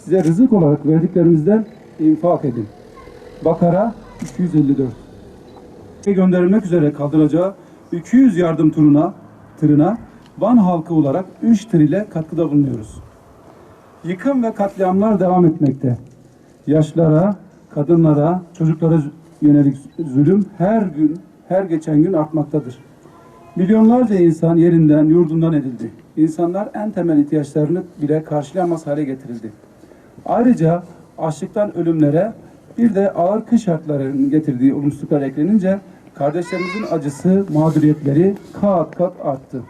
size rızık olarak verdiklerimizden infak edin. Bakara 254. Gönderilmek üzere kaldıracağı 200 yardım tırına Van halkı olarak 3 tır ile katkıda bulunuyoruz. Yıkım ve katliamlar devam etmekte. Yaşlara, kadınlara, çocuklara yönelik zulüm her geçen gün artmaktadır. Milyonlarca insan yerinden, yurdundan edildi. İnsanlar en temel ihtiyaçlarını bile karşılayamaz hale getirildi. Ayrıca açlıktan ölümlere bir de ağır kış şartlarının getirdiği olumsuzluklar eklenince kardeşlerimizin acısı, mağduriyetleri kat kat arttı.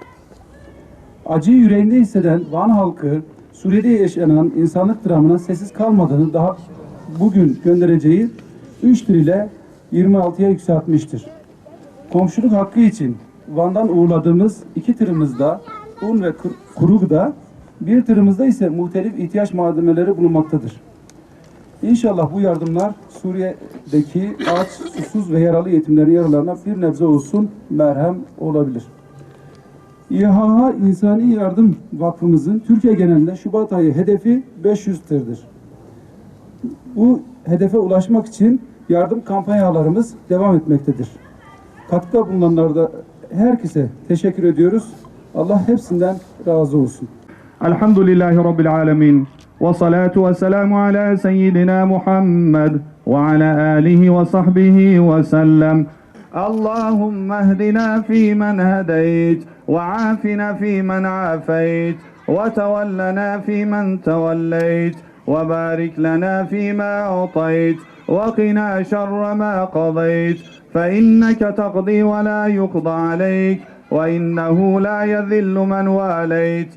Acıyı yüreğinde hisseden Van halkı, Suriye'de yaşanan insanlık dramına sessiz kalmadığını daha bugün göndereceği 3 tır ile 26'ya yükseltmiştir. Komşuluk hakkı için Van'dan uğurladığımız 2 tırımızda un ve kuru gıda, bir tırımızda ise muhtelif ihtiyaç malzemeleri bulunmaktadır. İnşallah bu yardımlar Suriye'deki aç, susuz ve yaralı yetimlerin yaralarına bir nebze olsun merhem olabilir. İHA İnsani Yardım Vakfımızın Türkiye genelinde Şubat ayı hedefi 500 tırdır. Bu hedefe ulaşmak için yardım kampanyalarımız devam etmektedir. Katkıda bulunanlarda herkese teşekkür ediyoruz. Allah hepsinden razı olsun. Elhamdülillahi Rabbil alemin. Ve salatu ve selamu ala seyyidina Muhammed ve ala alihi ve sahbihi ve sellem. Allahümme ehdina fîmen hedeyt ve afina fîmen afeyt ve tevellena fîmen tevelleyt ve barik lana fîmâ atayt ve qina şerre mâ qadayt fe inneke taqdi ve la yuqda aleyk ve innehu la yezillu men valeyt.